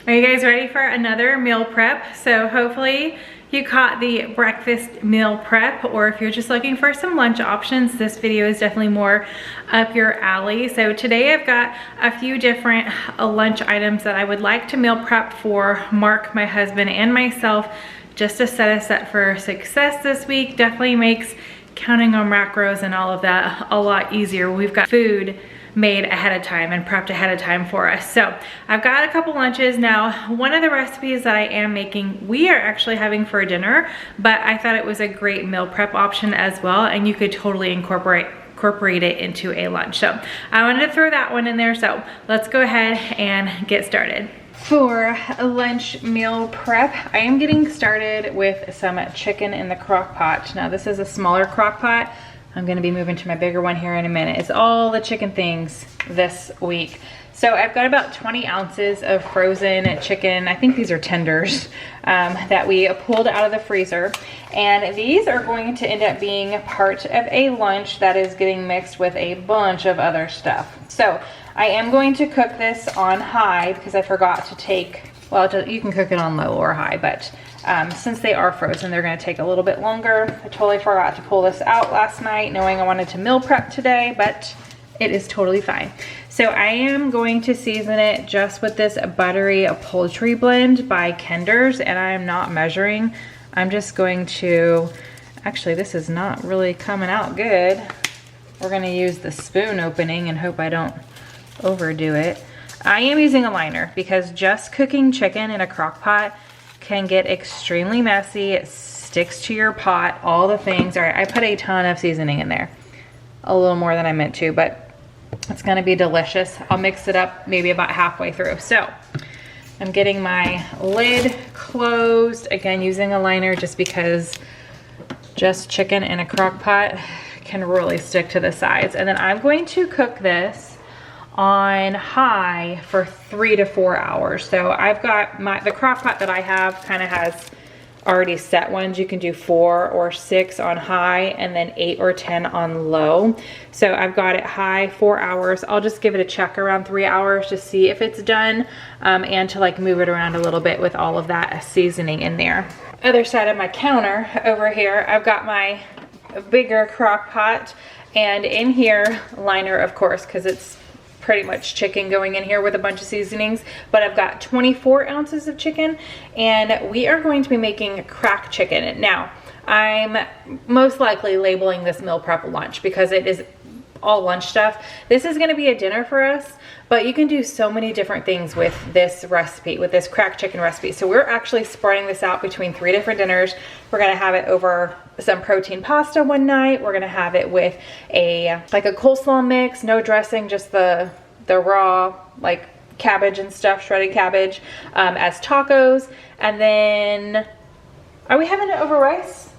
Are you guys ready for another meal prep? So hopefully you caught the breakfast meal prep, or if you're just looking for some lunch options, this video is definitely more up your alley. So today I've got a few different lunch items that I would like to meal prep for Mark, my husband, and myself, just to set us up for success this week. Definitely makes counting on macros and all of that a lot easier. We've got food made ahead of time and prepped ahead of time for us. So I've got a couple lunches now. One of the recipes that I am making, we are actually having for dinner, but I thought it was a great meal prep option as well, and you could totally incorporate it into a lunch. So I wanted to throw that one in there. So let's go ahead and get started. For a lunch meal prep, I am getting started with some chicken in the crock pot. Now this is a smaller crock pot. I'm gonna be moving to my bigger one here in a minute. It's all the chicken things this week. So I've got about 20 ounces of frozen chicken. I think these are tenders that we pulled out of the freezer. And these are going to end up being part of a lunch that is getting mixed with a bunch of other stuff. So I am going to cook this on high because I forgot to take, well, you can cook it on low or high, but since they are frozen, they're gonna take a little bit longer. I totally forgot to pull this out last night knowing I wanted to meal prep today, but it is totally fine. So I am going to season it just with this buttery poultry blend by Kinder's, and I'm not measuring. I'm just going to, actually this is not really coming out good. We're gonna use the spoon opening and hope I don't overdo it. I am using a liner because just cooking chicken in a crock pot can get extremely messy. It sticks to your pot, all the things. All right, I put a ton of seasoning in there. A little more than I meant to, but it's gonna be delicious. I'll mix it up maybe about halfway through. So I'm getting my lid closed, again using a liner just because just chicken in a crock pot can really stick to the sides. And then I'm going to cook this on high for 3 to 4 hours. So I've got the crock pot that I have kind of has already set ones. You can do 4 or 6 on high and then 8 or 10 on low. So I've got it high 4 hours. I'll just give it a check around 3 hours to see if it's done and to like move it around a little bit with all of that seasoning in there. Other side of my counter over here, I've got my bigger crock pot, and in here, liner of course, because it's pretty much chicken going in here with a bunch of seasonings, but I've got 24 ounces of chicken, and we are going to be making cracked chicken. Now, I'm most likely labeling this meal prep lunch because it is all lunch stuff. This is gonna be a dinner for us, but you can do so many different things with this recipe, with this cracked chicken recipe. So we're actually spreading this out between 3 different dinners. We're gonna have it over some protein pasta one night. We're gonna have it with like a coleslaw mix, no dressing, just the raw like cabbage and stuff, shredded cabbage, as tacos. And then, are we having it over rice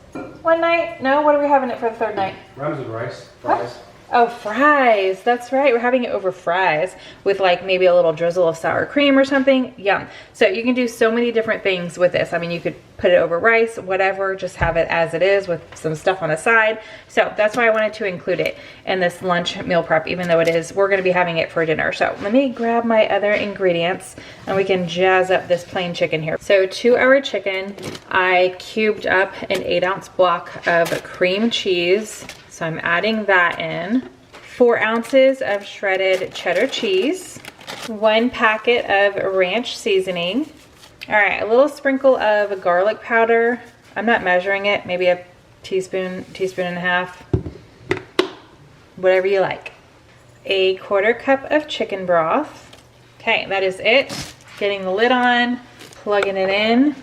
one night? No, what are we having it for the third night? Rams with rice, fries. What? Oh, fries, that's right. We're having it over fries with like maybe a little drizzle of sour cream or something. Yum. So you can do so many different things with this. I mean, you could put it over rice, whatever, just have it as it is with some stuff on the side. So that's why I wanted to include it in this lunch meal prep, even though we're gonna be having it for dinner. So let me grab my other ingredients and we can jazz up this plain chicken here. So 2-hour chicken, I cubed up an 8-ounce block of cream cheese. So I'm adding that in. 4 ounces of shredded cheddar cheese. 1 packet of ranch seasoning. All right, a little sprinkle of garlic powder. I'm not measuring it, maybe a teaspoon and a half. Whatever you like. 1/4 cup of chicken broth. Okay, that is it. Getting the lid on, plugging it in.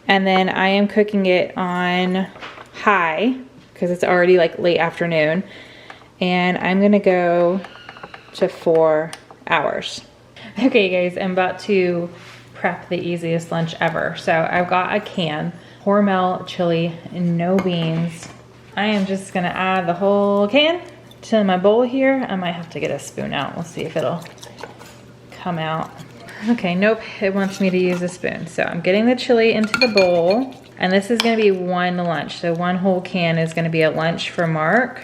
And then I am cooking it on high, because it's already like late afternoon, and I'm gonna go to 4 hours. Okay guys, I'm about to prep the easiest lunch ever. So I've got a can, Hormel chili, no beans. I am just gonna add the whole can to my bowl here. I might have to get a spoon out. We'll see if it'll come out. Okay, nope, it wants me to use a spoon. So I'm getting the chili into the bowl. And this is gonna be 1 lunch. So 1 whole can is gonna be a lunch for Mark.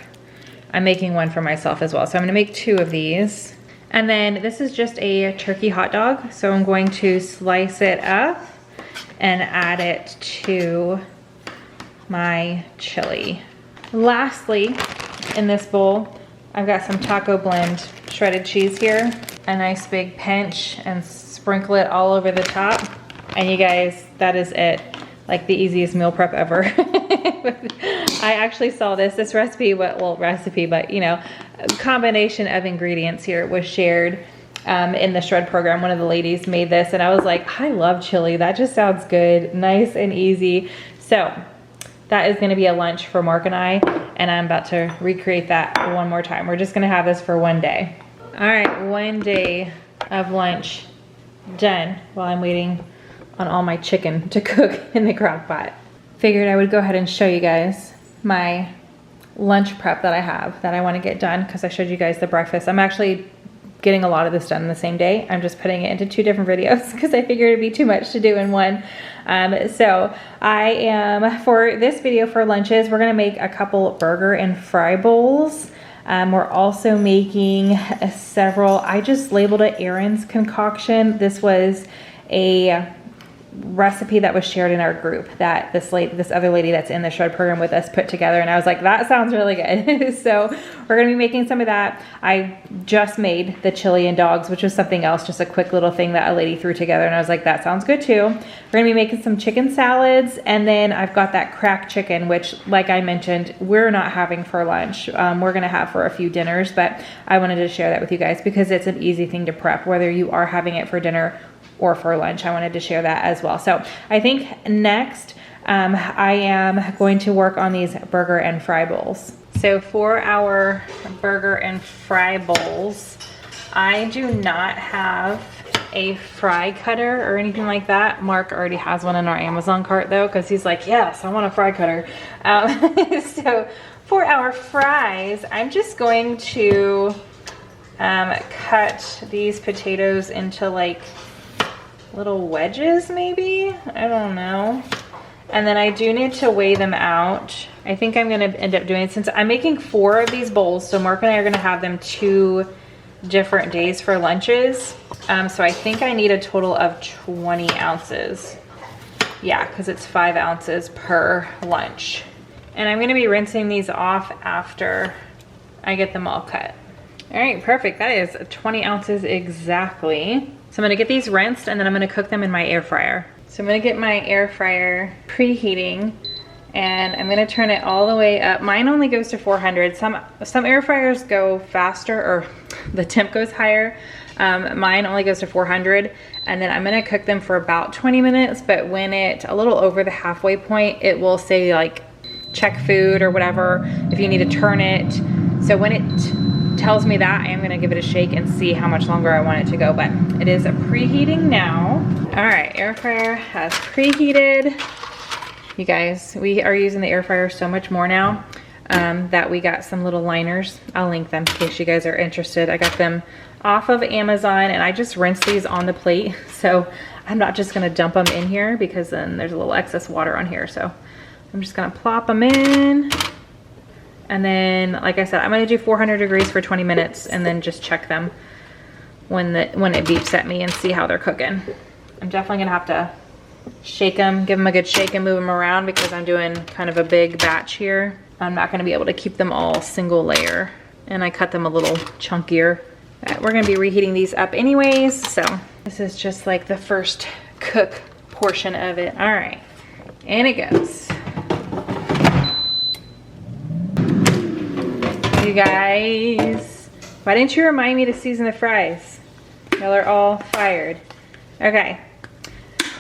I'm making 1 for myself as well. So I'm gonna make 2 of these. And then this is just a turkey hot dog. So I'm going to slice it up and add it to my chili. Lastly, in this bowl, I've got some taco blend shredded cheese here. A nice big pinch and sprinkle it all over the top. And you guys, that is it. Like the easiest meal prep ever. I actually saw this recipe, well, recipe, but you know, a combination of ingredients here was shared in the shred program. One of the ladies made this and I was like, I love chili. That just sounds good, nice and easy. So that is gonna be a lunch for Mark and I, and I'm about to recreate that one more time. We're just gonna have this for one day. All right, one day of lunch done while I'm waiting on all my chicken to cook in the crock pot. Figured I would go ahead and show you guys my lunch prep that I have that I want to get done, because I showed you guys the breakfast. I'm actually getting a lot of this done in the same day. I'm just putting it into 2 different videos because I figured it'd be too much to do in one. So I am, for this video for lunches, we're gonna make a couple burger and fry bowls. We're also making several, I just labeled it Erin's concoction. This was a recipe that was shared in our group that this other lady that's in the shred program with us put together, and I was like, that sounds really good. So we're gonna be making some of that. I just made the chili and dogs, which was something else, just a quick little thing that a lady threw together, and I was like, that sounds good too. We're gonna be making some chicken salads, and then I've got that cracked chicken, which, like I mentioned, we're not having for lunch. We're gonna have for a few dinners, but I wanted to share that with you guys because it's an easy thing to prep, whether you are having it for dinner or for lunch. I wanted to share that as well. So I think next I am going to work on these burger and fry bowls. So for our burger and fry bowls, I do not have a fry cutter or anything like that. Mark already has one in our Amazon cart though, because he's like, yes, I want a fry cutter. So for our fries, I'm just going to cut these potatoes into like little wedges maybe, I don't know. And then I do need to weigh them out. I think I'm gonna end up doing it, since I'm making 4 of these bowls, so Mark and I are gonna have them 2 different days for lunches. So I think I need a total of 20 ounces. Yeah, because it's 5 ounces per lunch. And I'm gonna be rinsing these off after I get them all cut. All right, perfect, that is 20 ounces exactly. So I'm gonna get these rinsed and then I'm gonna cook them in my air fryer. So I'm gonna get my air fryer preheating and I'm gonna turn it all the way up. Mine only goes to 400. Some air fryers go faster, or the temp goes higher. Mine only goes to 400, and then I'm gonna cook them for about 20 minutes, but when it a little over the halfway point, it will say like check food or whatever if you need to turn it. So when it tells me that, I am gonna give it a shake and see how much longer I want it to go, but it is preheating now. All right, air fryer has preheated. You guys, we are using the air fryer so much more now that we got some little liners. I'll link them in case you guys are interested. I got them off of Amazon and I just rinsed these on the plate. So I'm not just gonna dump them in here because then there's a little excess water on here. So I'm just gonna plop them in. And then, like I said, I'm gonna do 400 degrees for 20 minutes and then just check them when it beeps at me and see how they're cooking. I'm definitely gonna have to shake them, give them a good shake and move them around because I'm doing kind of a big batch here. I'm not gonna be able to keep them all single layer, and I cut them a little chunkier. We're gonna be reheating these up anyways, so this is just like the first cook portion of it. All right, and it goes. You guys, why didn't you remind me to season the fries? Y'all are all fired. Okay,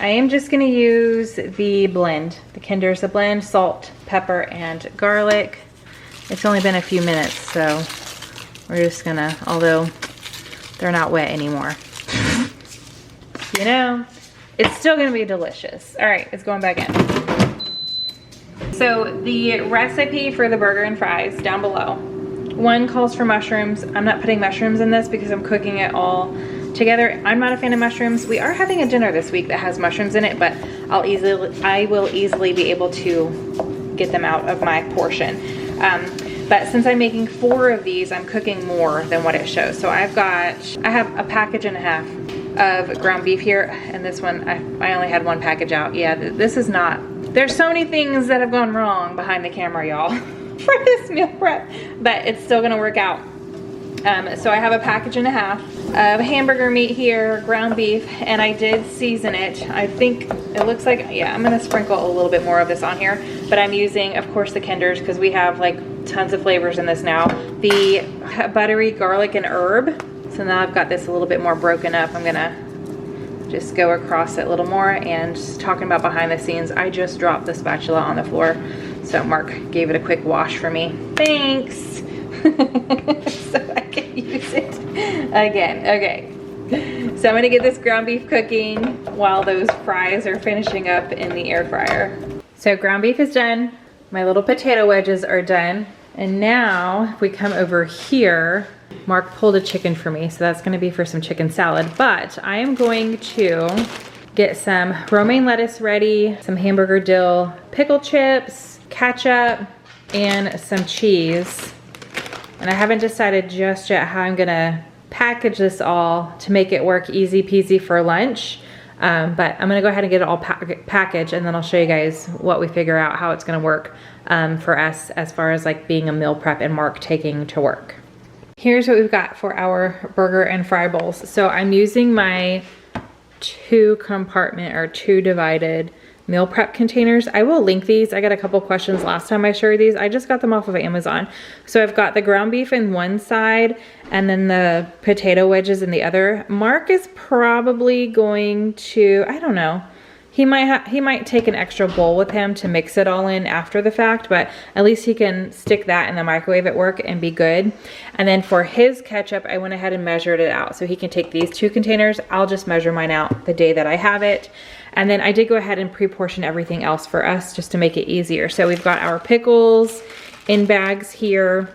I am just gonna use the blend, the Kinder's blend, salt, pepper, and garlic. It's only been a few minutes, so we're just gonna, although they're not wet anymore. You know, it's still gonna be delicious. All right, it's going back in. So the recipe for the burger and fries down below. One calls for mushrooms. I'm not putting mushrooms in this because I'm cooking it all together. I'm not a fan of mushrooms. We are having a dinner this week that has mushrooms in it, but I will easily be able to get them out of my portion. But since I'm making 4 of these, I'm cooking more than what it shows. So I have a package and a half of ground beef here, and this one, I only had 1 package out. Yeah, this is not, there's so many things that have gone wrong behind the camera, y'all, for this meal prep, but it's still gonna work out. So I have a package and a half of hamburger meat here, ground beef, and I did season it. I think it looks like, yeah, I'm gonna sprinkle a little bit more of this on here, but I'm using, of course, the Kinders, because we have like tons of flavors in this now. The buttery garlic and herb. So now I've got this a little bit more broken up. I'm gonna just go across it a little more. And talking about behind the scenes, I just dropped the spatula on the floor. So Mark gave it a quick wash for me. Thanks. So I can use it again. Okay. So I'm gonna get this ground beef cooking while those fries are finishing up in the air fryer. So ground beef is done. My little potato wedges are done. And now if we come over here, Mark pulled a chicken for me, so that's gonna be for some chicken salad. But I am going to get some romaine lettuce ready, some hamburger dill, pickle chips, ketchup, and some cheese. And I haven't decided just yet how I'm gonna package this all to make it work easy peasy for lunch. But I'm gonna go ahead and get it all packaged, and then I'll show you guys what we figure out, how it's gonna work for us as far as like being a meal prep and Mark taking to work. Here's what we've got for our burger and fry bowls. So I'm using my 2 compartment or 2 divided meal prep containers. I will link these. I got a couple questions last time I shared these. I just got them off of Amazon. So I've got the ground beef in one side and then the potato wedges in the other. Mark is probably going to, I don't know, he might take an extra bowl with him to mix it all in after the fact, but at least he can stick that in the microwave at work and be good. And then for his ketchup, I went ahead and measured it out. So he can take these 2 containers. I'll just measure mine out the day that I have it. And then I did go ahead and pre-portion everything else for us just to make it easier. So we've got our pickles in bags here,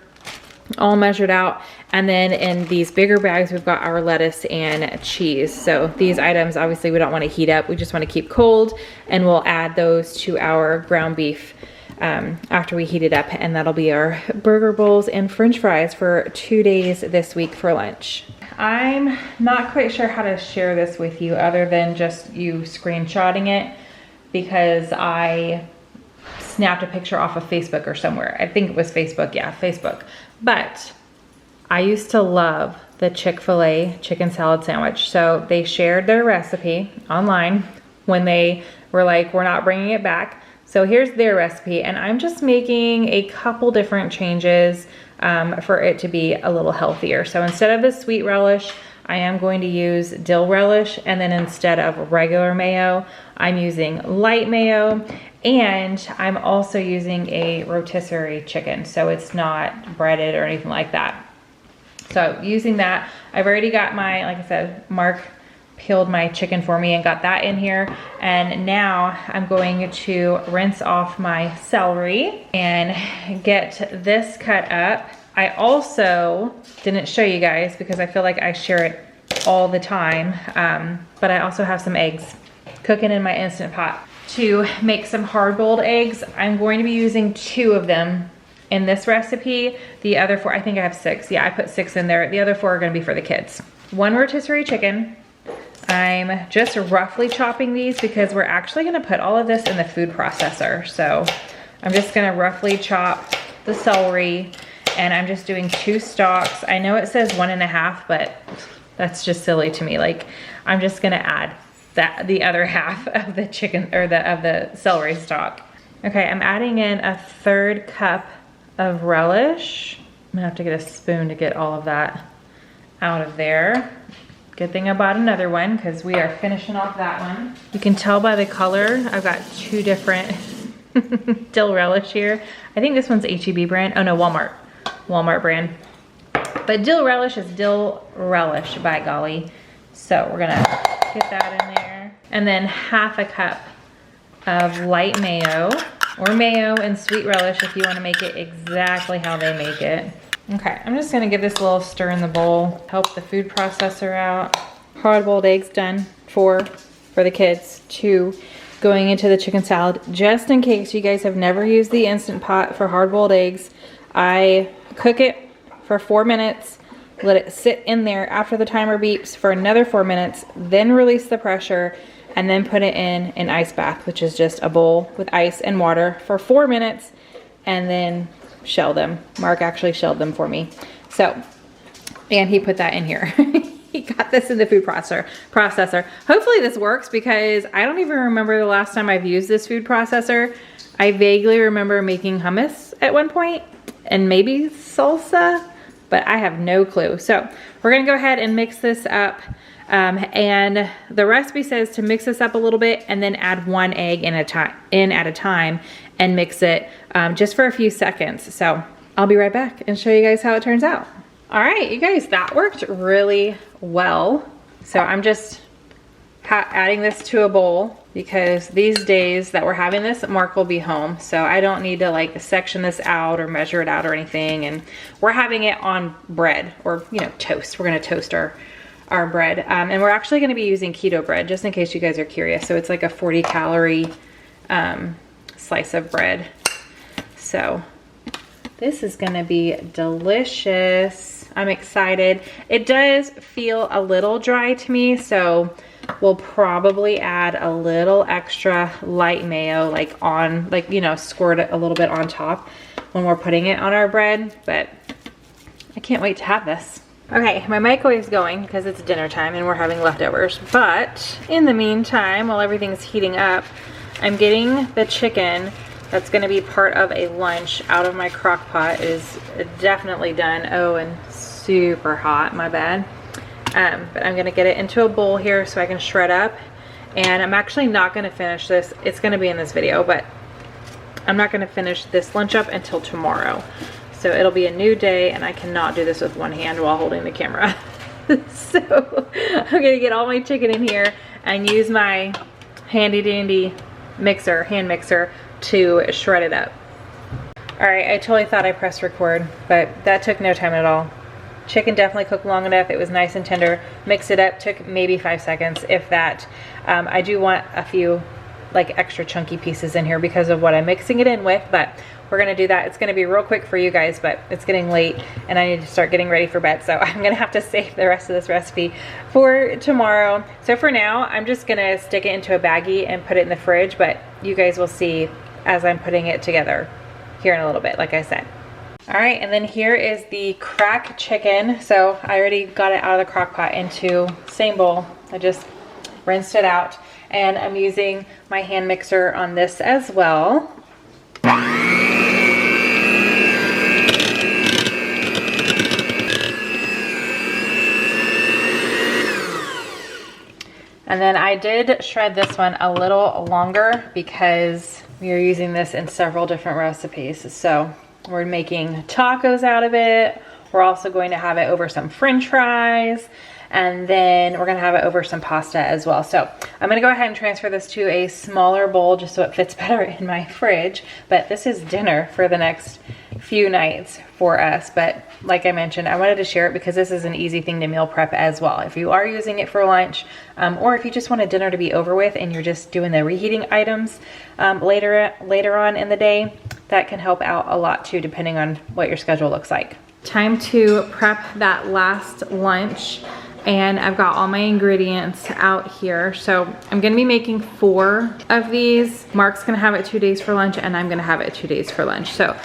all measured out. And then in these bigger bags, we've got our lettuce and cheese. So these items, obviously we don't want to heat up. We just want to keep cold, and we'll add those to our ground beef after we heat it up. And that'll be our burger bowls and French fries for 2 days this week for lunch. I'm not quite sure how to share this with you other than just you screenshotting it, because I snapped a picture off of Facebook or somewhere. I think it was Facebook, yeah, Facebook. But I used to love the Chick-fil-A chicken salad sandwich. So they shared their recipe online when they were like, we're not bringing it back. So here's their recipe, and I'm just making a couple different changes for it to be a little healthier. So instead of the sweet relish, I am going to use dill relish, and then instead of regular mayo, I'm using light mayo, and I'm also using a rotisserie chicken, so it's not breaded or anything like that. So using that, I've already got my, like I said, Mark peeled my chicken for me and got that in here. And now I'm going to rinse off my celery and get this cut up. I also didn't show you guys because I feel like I share it all the time, but I also have some eggs cooking in my Instant Pot. To make some hard-boiled eggs, I'm going to be using 2 of them in this recipe. The other 4, I think I have 6. Yeah, I put 6 in there. The other 4 are gonna be for the kids. 1 rotisserie chicken. I'm just roughly chopping these because we're actually gonna put all of this in the food processor. So I'm just gonna roughly chop the celery, and I'm just doing 2 stalks. I know it says 1.5, but that's just silly to me. Like, I'm just gonna add the other half of the chicken, or of the celery stalk. Okay, I'm adding in a 1/3 cup of relish. I'm gonna have to get a spoon to get all of that out of there. Good thing I bought another one because we are finishing off that one. You can tell by the color, I've got 2 different dill relish here. I think this one's H-E-B brand. Oh no, Walmart brand. But dill relish is dill relish, by golly. So we're gonna get that in there. And then 1/2 cup of light mayo, or mayo and sweet relish if you want to make it exactly how they make it. Okay, I'm just gonna give this a little stir in the bowl, help the food processor out. Hard-boiled eggs done, 4 for the kids, 2 going into the chicken salad. Just in case you guys have never used the Instant Pot for hard-boiled eggs, I cook it for 4 minutes, let it sit in there after the timer beeps for another 4 minutes, then release the pressure, and then put it in an ice bath, which is just a bowl with ice and water for 4 minutes, and then shell them. Mark actually shelled them for me. So, and he put that in here. He got this in the food processor. Hopefully this works, because I don't even remember the last time I've used this food processor. I vaguely remember making hummus at one point and maybe salsa, but I have no clue. So we're gonna go ahead and mix this up. And the recipe says to mix this up a little bit and then add 1 egg in at a time and mix it just for a few seconds. So I'll be right back and show you guys how it turns out. All right, you guys, that worked really well. So I'm just adding this to a bowl, because these days that we're having this, Mark will be home. So I don't need to like section this out or measure it out or anything. And we're having it on bread, or, you know, toast. We're gonna toast our bread. And we're actually gonna be using keto bread, just in case you guys are curious. So it's like a 40 calorie slice of bread. So this is gonna be delicious. I'm excited. It does feel a little dry to me, so we'll probably add a little extra light mayo, like on, like, you know, squirt it a little bit on top when we're putting it on our bread. But I can't wait to have this. Okay, my microwave's going because it's dinner time and we're having leftovers. But in the meantime, while everything's heating up, I'm getting the chicken that's gonna be part of a lunch out of my crock pot. It is definitely done. Oh, and super hot, my bad. But I'm gonna get it into a bowl here so I can shred up. And I'm actually not gonna finish this. It's gonna be in this video, but I'm not gonna finish this lunch up until tomorrow. So it'll be a new day, and I cannot do this with one hand while holding the camera. So I'm gonna get all my chicken in here and use my handy dandy hand mixer to shred it up. All right, I totally thought I pressed record, but that took no time at all. Chicken definitely cooked long enough. It was nice and tender. Mix it up, took maybe 5 seconds, if that. I do want a few like extra chunky pieces in here because of what I'm mixing it in with, but we're gonna do that. It's gonna be real quick for you guys, but it's getting late and I need to start getting ready for bed. So I'm gonna have to save the rest of this recipe for tomorrow. So for now, I'm just gonna stick it into a baggie and put it in the fridge, but you guys will see as I'm putting it together here in a little bit, like I said. All right, and then here is the crack chicken. So I already got it out of the crock pot into same bowl. I just rinsed it out, and I'm using my hand mixer on this as well. And then I did shred this one a little longer because we are using this in several different recipes. So we're making tacos out of it. We're also going to have it over some French fries, and then we're gonna have it over some pasta as well. So I'm gonna go ahead and transfer this to a smaller bowl just so it fits better in my fridge. But this is dinner for the next few nights for us. But like I mentioned, I wanted to share it because this is an easy thing to meal prep as well. If you are using it for lunch, or if you just want a dinner to be over with and you're just doing the reheating items later on in the day, that can help out a lot too, depending on what your schedule looks like. Time to prep that last lunch, and I've got all my ingredients out here. So I'm gonna be making 4 of these. Mark's gonna have it 2 days for lunch, and I'm gonna have it 2 days for lunch. So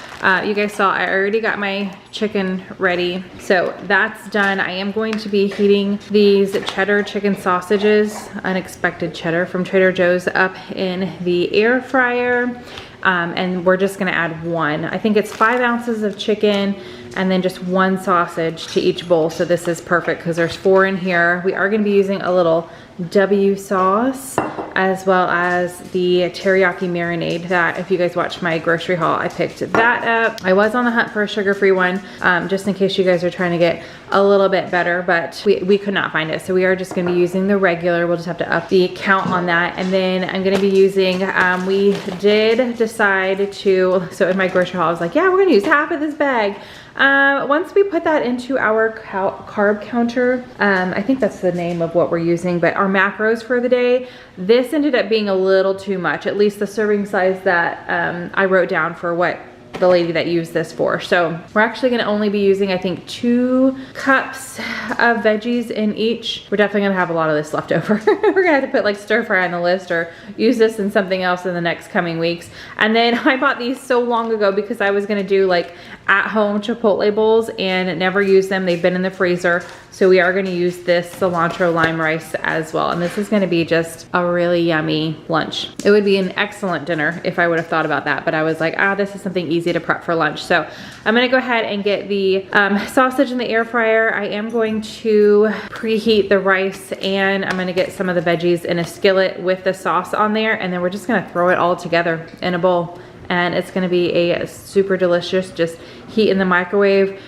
you guys saw I already got my chicken ready. So that's done. I am going to be heating these cheddar chicken sausages, unexpected cheddar from Trader Joe's, up in the air fryer. And we're just gonna add 1. I think it's 5 ounces of chicken and then just 1 sausage to each bowl. So this is perfect because there's 4 in here. We are gonna be using a little W sauce as well as the teriyaki marinade that, if you guys watched my grocery haul, I picked that up. I was on the hunt for a sugar-free one, just in case you guys are trying to get a little bit better, but we could not find it. So we are just gonna be using the regular. We'll just have to up the count on that. And then I'm gonna be using, we did decide to, so in my grocery haul, I was like, yeah, we're gonna use half of this bag. Once we put that into our carb counter, I think that's the name of what we're using, but our macros for the day, this ended up being a little too much, at least the serving size that I wrote down for what the lady that used this for. So we're actually gonna only be using, I think, 2 cups of veggies in each. We're definitely gonna have a lot of this left over. We're gonna have to put like stir fry on the list or use this in something else in the next coming weeks. And then I bought these so long ago because I was gonna do like at-home Chipotle bowls and never use them. They've been in the freezer. So we are gonna use this cilantro lime rice as well. And this is gonna be just a really yummy lunch. It would be an excellent dinner if I would have thought about that, but I was like, this is something easy to prep for lunch. So I'm gonna go ahead and get the sausage in the air fryer. I am going to preheat the rice and I'm gonna get some of the veggies in a skillet with the sauce on there, and then we're just gonna throw it all together in a bowl. And it's gonna be a super delicious, just heat in the microwave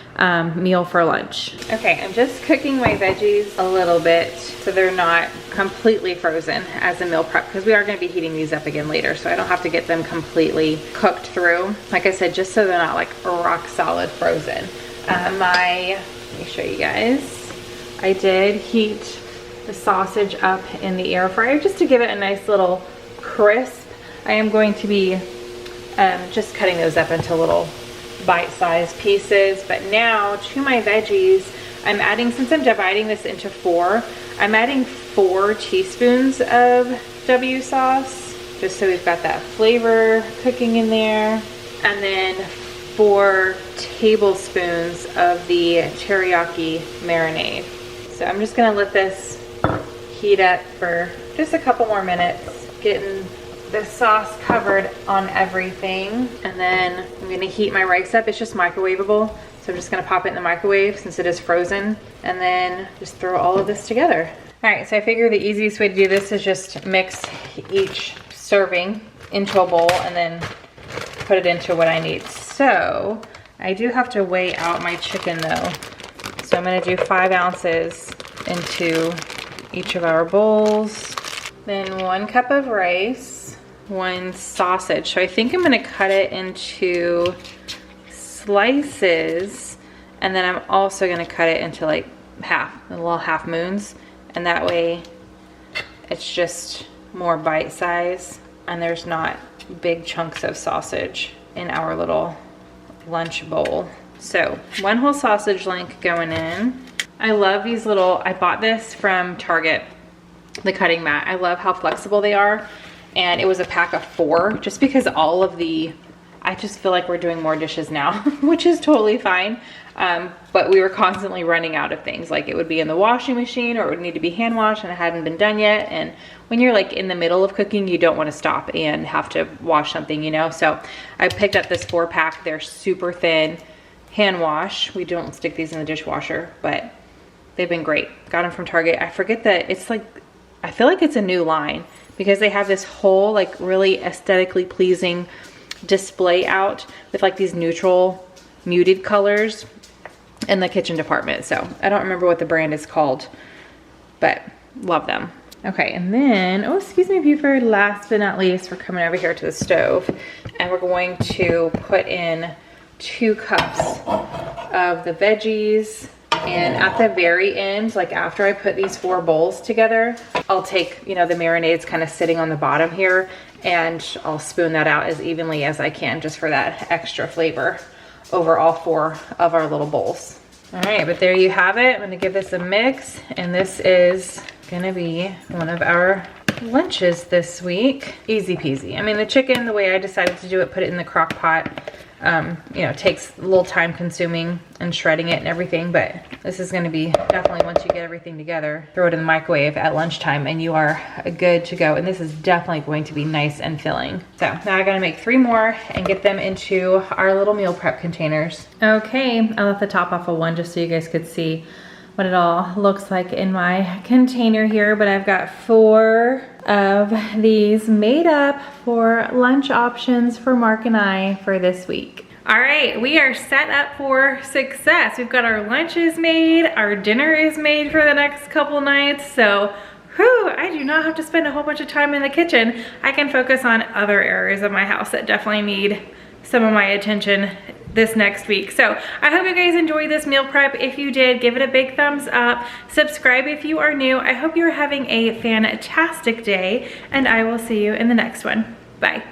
meal for lunch. Okay, I'm just cooking my veggies a little bit so they're not completely frozen as a meal prep, because we are gonna be heating these up again later, so I don't have to get them completely cooked through. Like I said, just so they're not like rock solid frozen. Let me show you guys. I did heat the sausage up in the air fryer just to give it a nice little crisp. I am going to be just cutting those up into little bite-sized pieces. But now to my veggies, I'm adding, since I'm dividing this into 4, I'm adding 4 teaspoons of W sauce, just so we've got that flavor cooking in there. And then 4 tablespoons of the teriyaki marinade. So I'm just gonna let this heat up for just a couple more minutes, getting the sauce covered on everything. And then I'm gonna heat my rice up. It's just microwavable, so I'm just gonna pop it in the microwave since it is frozen, and then just throw all of this together. All right, so I figure the easiest way to do this is just mix each serving into a bowl and then put it into what I need. So I do have to weigh out my chicken though. So I'm gonna do 5 ounces into each of our bowls. Then 1 cup of rice, 1 sausage. So I think I'm gonna cut it into slices, and then I'm also gonna cut it into like little half moons. And that way it's just more bite size and there's not big chunks of sausage in our little lunch bowl. So 1 whole sausage link going in. I love these little, I bought this from Target, the cutting mat. I love how flexible they are. And it was a pack of 4, just because all of the, I just feel like we're doing more dishes now, which is totally fine. But we were constantly running out of things. Like it would be in the washing machine or it would need to be hand washed and it hadn't been done yet. And when you're like in the middle of cooking, you don't want to stop and have to wash something, you know? So I picked up this 4-pack. They're super thin, hand wash. We don't stick these in the dishwasher, but they've been great. Got them from Target. I forget that it's like, I feel like it's a new line because they have this whole like really aesthetically pleasing display out with like these neutral muted colors in the kitchen department. So I don't remember what the brand is called, but love them. Okay, and then, oh, excuse me, Buford, last but not least, we're coming over here to the stove and we're going to put in 2 cups of the veggies. And at the very end, like after I put these 4 bowls together, I'll take, you know, the marinades kind of sitting on the bottom here, and I'll spoon that out as evenly as I can just for that extra flavor over all 4 of our little bowls. All right, but there you have it. I'm gonna give this a mix, and this is gonna be one of our lunches this week. Easy peasy. I mean, the chicken, the way I decided to do it, put it in the crock pot. You know, it takes a little time consuming and shredding it and everything, but this is going to be definitely, once you get everything together, throw it in the microwave at lunchtime and you are good to go. And this is definitely going to be nice and filling. So now I got to make 3 more and get them into our little meal prep containers. Okay, I left the top off of one just so you guys could see what it all looks like in my container here, but I've got 4 of these made up for lunch options for Mark and I for this week. All right, we are set up for success. We've got our lunches made, our dinner is made for the next couple nights, so whew, I do not have to spend a whole bunch of time in the kitchen. I can focus on other areas of my house that definitely need some of my attention this next week. So I hope you guys enjoyed this meal prep. If you did, give it a big thumbs up. Subscribe if you are new. I hope you're having a fantastic day, and I will see you in the next one. Bye.